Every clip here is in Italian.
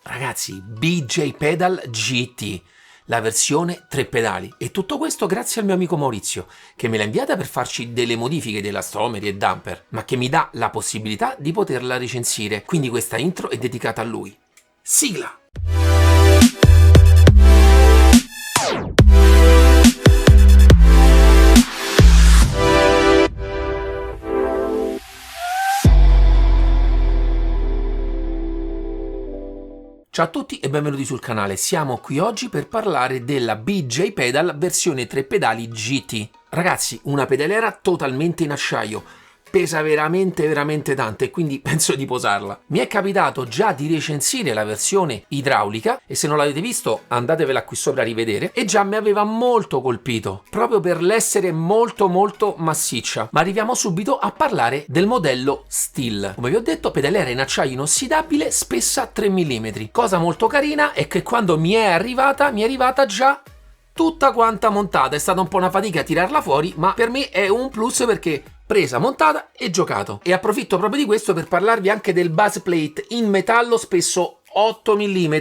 Ragazzi, BJ Pedal GT, la versione 3 pedali, e tutto questo grazie al mio amico Maurizio, che me l'ha inviata per farci delle modifiche di elastomeri e damper, ma che mi dà la possibilità di poterla recensire, quindi questa intro è dedicata a lui. Sigla! Ciao a tutti e benvenuti sul canale, siamo qui oggi per parlare della BJ Pedal versione 3 pedali GT. Ragazzi, una pedaliera totalmente in acciaio, pesa veramente tanto e quindi penso di posarla. Mi è capitato già di recensire la versione idraulica e se non l'avete visto andatevela qui sopra a rivedere, e già mi aveva molto colpito, proprio per l'essere molto massiccia. Ma arriviamo subito a parlare del modello Steel. Come vi ho detto, pedaliera in acciaio inossidabile, spessa 3 mm. Cosa molto carina è che quando mi è arrivata già tutta quanta montata. È stata un po' una fatica a tirarla fuori, ma per me è un plus perché presa, montata e giocato. E approfitto proprio di questo per parlarvi anche del base plate in metallo spesso 8 mm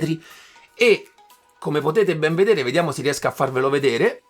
e, come potete ben vedere, vediamo se riesco a farvelo vedere,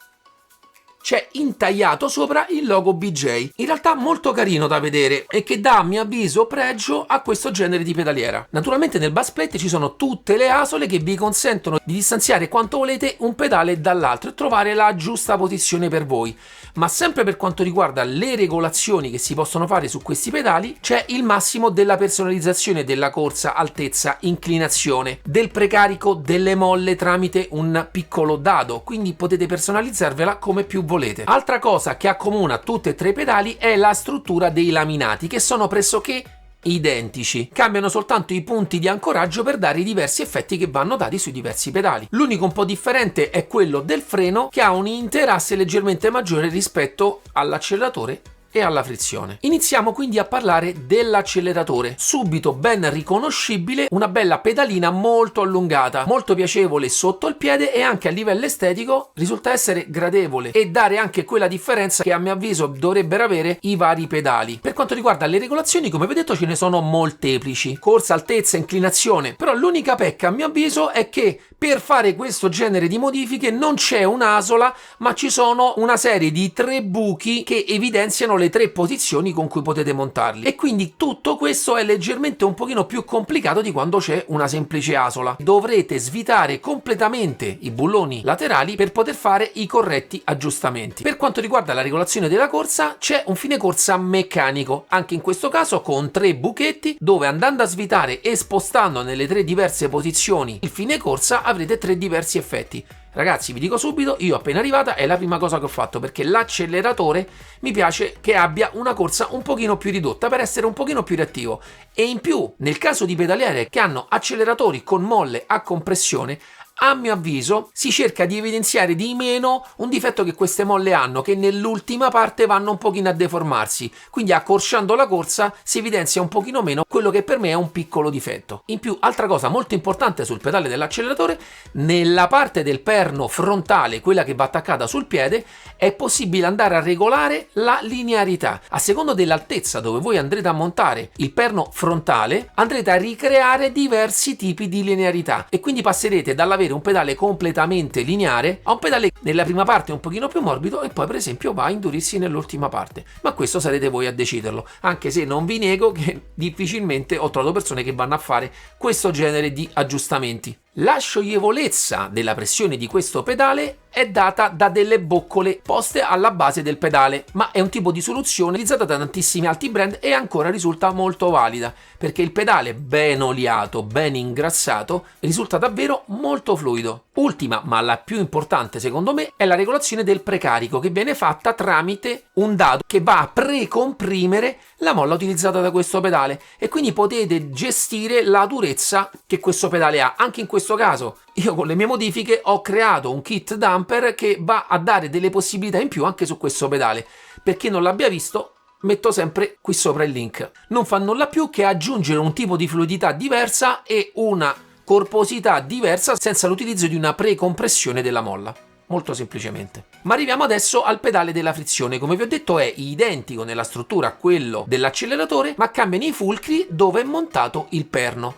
c'è intagliato sopra il logo BJ, in realtà molto carino da vedere e che dà a mio avviso pregio a questo genere di pedaliera. Naturalmente nel base plate ci sono tutte le asole che vi consentono di distanziare quanto volete un pedale dall'altro e trovare la giusta posizione per voi, ma sempre per quanto riguarda le regolazioni che si possono fare su questi pedali c'è il massimo della personalizzazione della corsa, altezza, inclinazione, del precarico delle molle tramite un piccolo dado, quindi potete personalizzarvela come più volete. Altra cosa che accomuna tutte e tre i pedali è la struttura dei laminati, che sono pressoché identici, cambiano soltanto i punti di ancoraggio per dare i diversi effetti che vanno dati sui diversi pedali. L'unico un po' differente è quello del freno, che ha un interasse leggermente maggiore rispetto all'acceleratore e alla frizione. Iniziamo quindi a parlare dell'acceleratore. Subito ben riconoscibile, una bella pedalina molto allungata, molto piacevole sotto il piede e anche a livello estetico risulta essere gradevole e dare anche quella differenza che a mio avviso dovrebbero avere i vari pedali. Per quanto riguarda le regolazioni, come vi ho detto, ce ne sono molteplici: corsa, altezza, inclinazione, però l'unica pecca a mio avviso è che per fare questo genere di modifiche non c'è un'asola, ma ci sono una serie di 3 buchi che evidenziano le 3 posizioni con cui potete montarli, e quindi tutto questo è leggermente un pochino più complicato di quando c'è una semplice asola. Dovrete svitare completamente i bulloni laterali per poter fare i corretti aggiustamenti. Per quanto riguarda la regolazione della corsa, c'è un fine corsa meccanico, anche in questo caso con 3 buchetti, dove andando a svitare e spostando nelle 3 diverse posizioni il fine corsa avrete 3 diversi effetti. Ragazzi, vi dico subito, io appena arrivata è la prima cosa che ho fatto, perché l'acceleratore mi piace che abbia una corsa un pochino più ridotta per essere un pochino più reattivo, e in più nel caso di pedaliere che hanno acceleratori con molle a compressione, a mio avviso si cerca di evidenziare di meno un difetto che queste molle hanno, che nell'ultima parte vanno un pochino a deformarsi, quindi accorciando la corsa si evidenzia un pochino meno quello che per me è un piccolo difetto. In più, altra cosa molto importante sul pedale dell'acceleratore, nella parte del perno frontale, quella che va attaccata sul piede, è possibile andare a regolare la linearità. A seconda dell'altezza dove voi andrete a montare il perno frontale, andrete a ricreare diversi tipi di linearità e quindi passerete dall'avere un pedale completamente lineare a un pedale nella prima parte un pochino più morbido e poi per esempio va a indurirsi nell'ultima parte, ma questo sarete voi a deciderlo, anche se non vi nego che difficilmente ho trovato persone che vanno a fare questo genere di aggiustamenti. La scioglievolezza della pressione di questo pedale è data da delle boccole poste alla base del pedale, ma è un tipo di soluzione utilizzata da tantissimi altri brand e ancora risulta molto valida, perché il pedale ben oliato, ben ingrassato, risulta davvero molto fluido. Ultima, ma la più importante secondo me, è la regolazione del precarico, che viene fatta tramite un dado che va a precomprimere la molla utilizzata da questo pedale, e quindi potete gestire la durezza che questo pedale ha. Anche in questo caso io con le mie modifiche ho creato un kit damper che va a dare delle possibilità in più anche su questo pedale. Per chi non l'abbia visto, metto sempre qui sopra il link. Non fa nulla più che aggiungere un tipo di fluidità diversa e una corposità diversa senza l'utilizzo di una precompressione della molla. Molto semplicemente. Ma arriviamo adesso al pedale della frizione. Come vi ho detto è identico nella struttura a quello dell'acceleratore, ma cambiano i fulcri dove è montato il perno.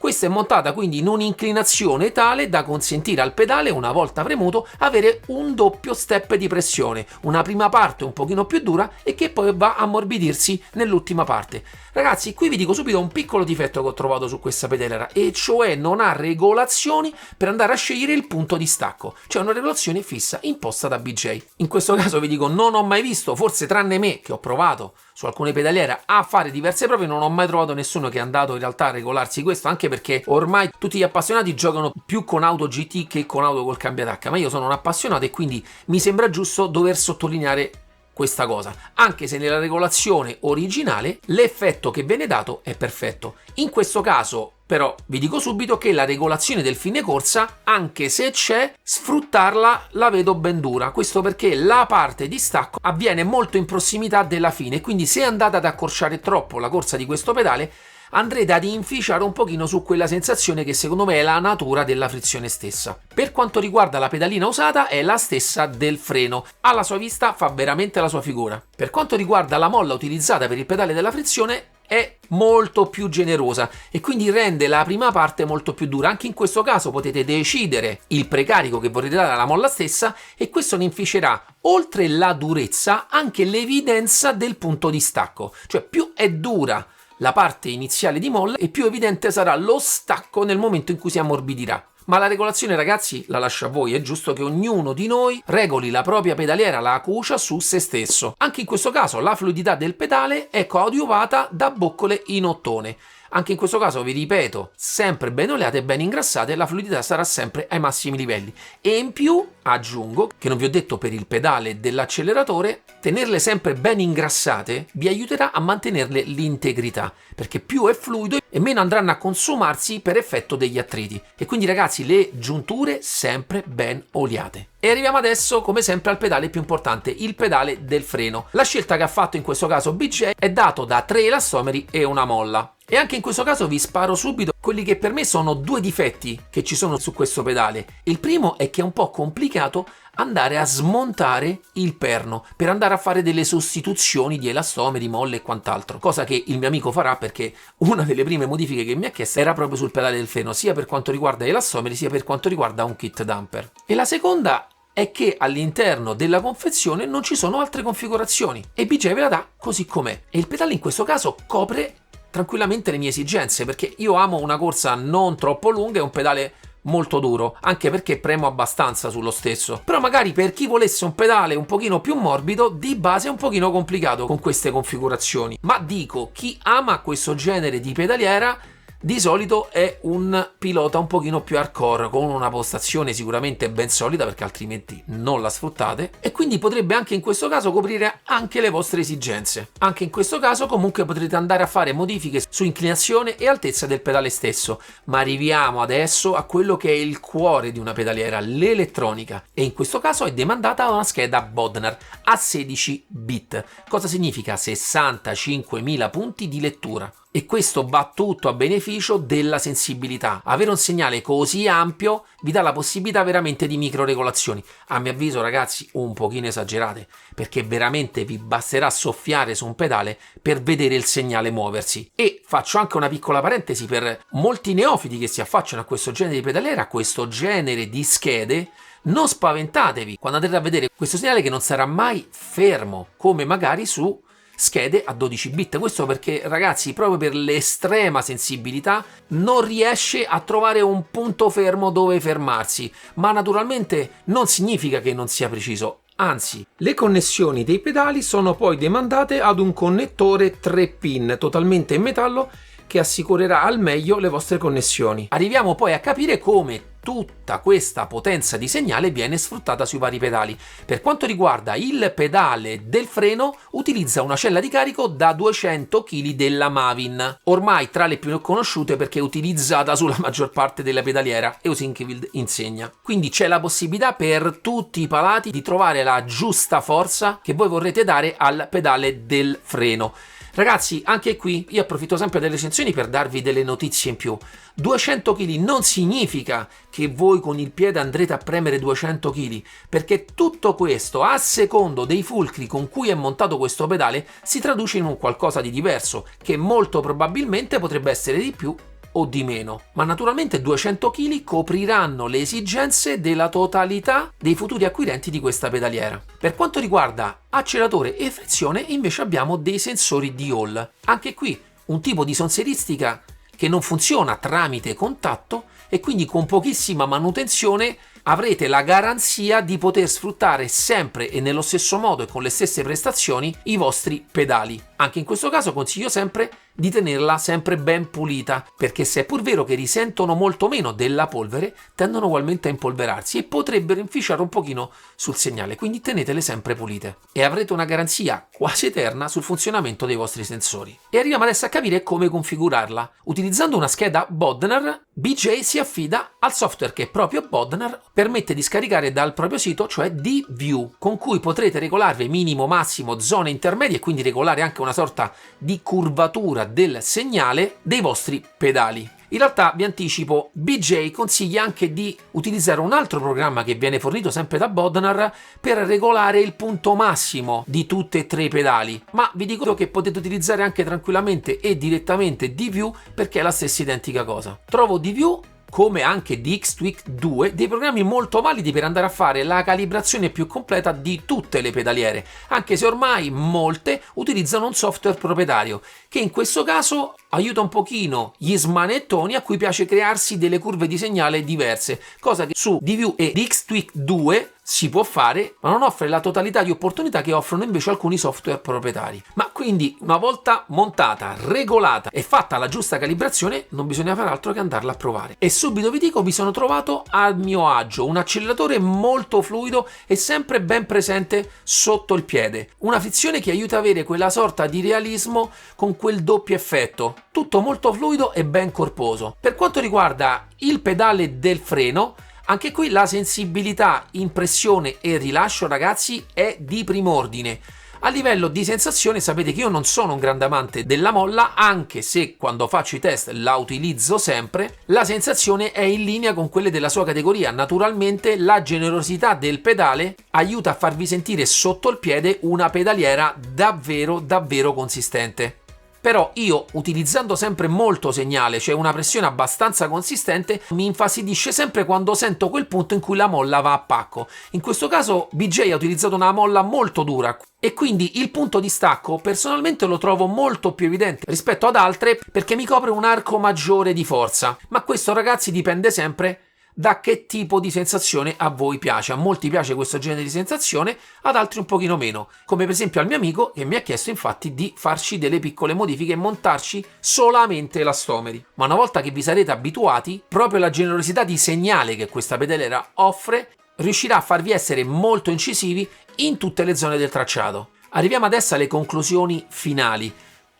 Questa è montata quindi in un'inclinazione tale da consentire al pedale, una volta premuto, avere un doppio step di pressione, una prima parte un pochino più dura e che poi va a ammorbidirsi nell'ultima parte. Ragazzi, qui vi dico subito un piccolo difetto che ho trovato su questa pedaliera, e cioè non ha regolazioni per andare a scegliere il punto di stacco, cioè una regolazione fissa imposta da BJ. In questo caso vi dico, non ho mai visto, forse tranne me che ho provato su alcune pedaliere a fare diverse prove, non ho mai trovato nessuno che è andato in realtà a regolarsi questo, anche perché ormai tutti gli appassionati giocano più con auto GT che con auto col cambiatacca, ma io sono un appassionato e quindi mi sembra giusto dover sottolineare questa cosa, anche se nella regolazione originale l'effetto che viene dato è perfetto. In questo caso però vi dico subito che la regolazione del fine corsa, anche se c'è, sfruttarla la vedo ben dura. Questo perché la parte di stacco avviene molto in prossimità della fine, quindi se andate ad accorciare troppo la corsa di questo pedale andrete ad inficiare un pochino su quella sensazione che secondo me è la natura della frizione stessa. Per quanto riguarda la pedalina usata è la stessa del freno, alla sua vista fa veramente la sua figura. Per quanto riguarda la molla utilizzata per il pedale della frizione è molto più generosa e quindi rende la prima parte molto più dura. Anche in questo caso potete decidere il precarico che vorrete dare alla molla stessa e questo ne inficerà, oltre la durezza, anche l'evidenza del punto di stacco, cioè più è dura la parte iniziale di molla e più evidente sarà lo stacco nel momento in cui si ammorbidirà. Ma la regolazione, ragazzi, la lascio a voi, è giusto che ognuno di noi regoli la propria pedaliera, la cucia su se stesso. Anche in questo caso la fluidità del pedale è coadiuvata da boccole in ottone. Anche in questo caso, vi ripeto, sempre ben oleate e ben ingrassate, la fluidità sarà sempre ai massimi livelli. E in più, aggiungo, che non vi ho detto per il pedale dell'acceleratore, tenerle sempre ben ingrassate vi aiuterà a mantenerle l'integrità, perché più è fluido e meno andranno a consumarsi per effetto degli attriti. E quindi ragazzi, le giunture sempre ben oliate. E arriviamo adesso, come sempre, al pedale più importante, il pedale del freno. La scelta che ha fatto in questo caso BJ è dato da 3 elastomeri e una molla. E anche in questo caso vi sparo subito quelli che per me sono 2 difetti che ci sono su questo pedale. Il primo è che è un po' complicato andare a smontare il perno per andare a fare delle sostituzioni di elastomeri, molle e quant'altro, cosa che il mio amico farà perché una delle prime modifiche che mi ha chiesto era proprio sul pedale del freno, sia per quanto riguarda elastomeri sia per quanto riguarda un kit damper. E la seconda è che all'interno della confezione non ci sono altre configurazioni e BJ ve la dà così com'è, e il pedale in questo caso copre tranquillamente le mie esigenze, perché io amo una corsa non troppo lunga e un pedale molto duro, anche perché premo abbastanza sullo stesso. Però magari per chi volesse un pedale un pochino più morbido, di base è un pochino complicato con queste configurazioni. Ma dico, chi ama questo genere di pedaliera di solito è un pilota un pochino più hardcore, con una postazione sicuramente ben solida, perché altrimenti non la sfruttate, e quindi potrebbe anche in questo caso coprire anche le vostre esigenze. Anche in questo caso comunque potrete andare a fare modifiche su inclinazione e altezza del pedale stesso. Ma arriviamo adesso a quello che è il cuore di una pedaliera, l'elettronica, e in questo caso è demandata da una scheda Bodnar a 16 bit. Cosa significa? 65.000 punti di lettura. E questo va tutto a beneficio della sensibilità. Avere un segnale così ampio vi dà la possibilità veramente di microregolazioni. A mio avviso, ragazzi, un pochino esagerate, perché veramente vi basterà soffiare su un pedale per vedere il segnale muoversi. E faccio anche una piccola parentesi per molti neofiti che si affacciano a questo genere di pedaliera, a questo genere di schede. Non spaventatevi quando andrete a vedere questo segnale che non sarà mai fermo, come magari su schede a 12 bit. Questo perché, ragazzi, proprio per l'estrema sensibilità non riesce a trovare un punto fermo dove fermarsi, ma naturalmente non significa che non sia preciso. Anzi, le connessioni dei pedali sono poi demandate ad un connettore 3 pin totalmente in metallo che assicurerà al meglio le vostre connessioni. Arriviamo poi a capire come tutta questa potenza di segnale viene sfruttata sui vari pedali. Per quanto riguarda il pedale del freno, utilizza una cella di carico da 200 kg della Mavin, ormai tra le più conosciute perché è utilizzata sulla maggior parte della pedaliera, e Usinkivild insegna. Quindi c'è la possibilità per tutti i palati di trovare la giusta forza che voi vorrete dare al pedale del freno. Ragazzi, anche qui io approfitto sempre delle recensioni per darvi delle notizie in più. 200 kg non significa che voi con il piede andrete a premere 200 kg, perché tutto questo, a secondo dei fulcri con cui è montato questo pedale, si traduce in un qualcosa di diverso, che molto probabilmente potrebbe essere di più o di meno, ma naturalmente 200 kg copriranno le esigenze della totalità dei futuri acquirenti di questa pedaliera. Per quanto riguarda acceleratore e frizione invece abbiamo dei sensori di Hall. Anche qui un tipo di sensoristica che non funziona tramite contatto e quindi con pochissima manutenzione avrete la garanzia di poter sfruttare sempre e nello stesso modo e con le stesse prestazioni i vostri pedali. Anche in questo caso consiglio sempre di tenerla sempre ben pulita, perché se è pur vero che risentono molto meno della polvere, tendono ugualmente a impolverarsi e potrebbero inficiare un pochino sul segnale, quindi tenetele sempre pulite e avrete una garanzia quasi eterna sul funzionamento dei vostri sensori. E arriviamo adesso a capire come configurarla. Utilizzando una scheda Bodnar, BJ si affida al software che proprio Bodnar permette di scaricare dal proprio sito, cioè DView, con cui potrete regolarvi minimo, massimo, zone intermedie e quindi regolare anche una sorta di curvatura del segnale dei vostri pedali. In realtà vi anticipo, BJ consiglia anche di utilizzare un altro programma che viene fornito sempre da Bodnar per regolare il punto massimo di tutte e tre i pedali, ma vi dico che potete utilizzare anche tranquillamente e direttamente DView perché è la stessa identica cosa. Trovo DView, come anche DXTweak 2, dei programmi molto validi per andare a fare la calibrazione più completa di tutte le pedaliere, anche se ormai molte utilizzano un software proprietario, che in questo caso aiuta un pochino gli smanettoni a cui piace crearsi delle curve di segnale diverse, cosa che su DView e DXTweak 2 si può fare, ma non offre la totalità di opportunità che offrono invece alcuni software proprietari. Ma quindi una volta montata, regolata e fatta la giusta calibrazione, non bisogna fare altro che andarla a provare. E subito vi dico, mi sono trovato a mio agio, un acceleratore molto fluido e sempre ben presente sotto il piede, una frizione che aiuta ad avere quella sorta di realismo con quel doppio effetto, tutto molto fluido e ben corposo. Per quanto riguarda il pedale del freno, anche qui la sensibilità in pressione e rilascio, ragazzi, è di prim'ordine. A livello di sensazione sapete che io non sono un grande amante della molla, anche se quando faccio i test la utilizzo sempre. La sensazione è in linea con quelle della sua categoria. Naturalmente la generosità del pedale aiuta a farvi sentire sotto il piede una pedaliera davvero consistente. Però io, utilizzando sempre molto segnale, cioè una pressione abbastanza consistente, mi infastidisce sempre quando sento quel punto in cui la molla va a pacco. In questo caso BJ ha utilizzato una molla molto dura e quindi il punto di stacco personalmente lo trovo molto più evidente rispetto ad altre perché mi copre un arco maggiore di forza. Ma questo, ragazzi, dipende sempre da che tipo di sensazione a voi piace. A molti piace questo genere di sensazione, ad altri un pochino meno, come per esempio al mio amico che mi ha chiesto infatti di farci delle piccole modifiche e montarci solamente elastomeri. Ma una volta che vi sarete abituati, proprio la generosità di segnale che questa pedaliera offre riuscirà a farvi essere molto incisivi in tutte le zone del tracciato. Arriviamo adesso alle conclusioni finali.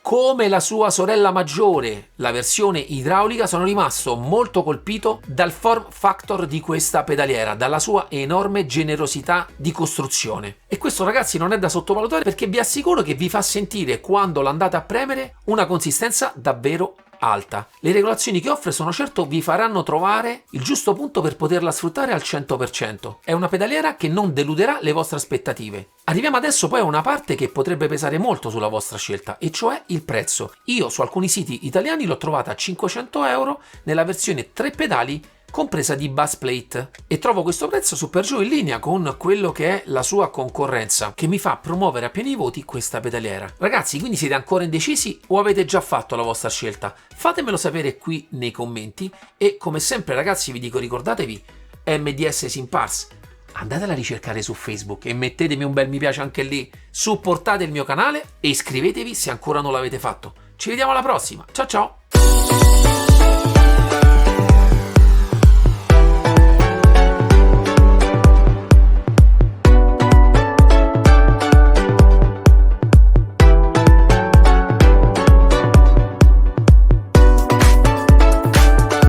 Come la sua sorella maggiore, la versione idraulica, sono rimasto molto colpito dal form factor di questa pedaliera, dalla sua enorme generosità di costruzione. E questo, ragazzi, non è da sottovalutare perché vi assicuro che vi fa sentire, quando l'andate a premere, una consistenza davvero alta. Le regolazioni che offre sono certo vi faranno trovare il giusto punto per poterla sfruttare al 100%. È una pedaliera che non deluderà le vostre aspettative. Arriviamo adesso poi a una parte che potrebbe pesare molto sulla vostra scelta, e cioè il prezzo. Io su alcuni siti italiani l'ho trovata a 500 euro nella versione 3 pedali compresa di base plate, e trovo questo prezzo su per giù in linea con quello che è la sua concorrenza, che mi fa promuovere a pieni voti questa pedaliera. Ragazzi, quindi siete ancora indecisi o avete già fatto la vostra scelta? Fatemelo sapere qui nei commenti e, come sempre, ragazzi, vi dico, ricordatevi MDS Simpars, andatela a ricercare su Facebook e mettetemi un bel mi piace anche lì, supportate il mio canale e iscrivetevi se ancora non l'avete fatto. Ci vediamo alla prossima, ciao ciao!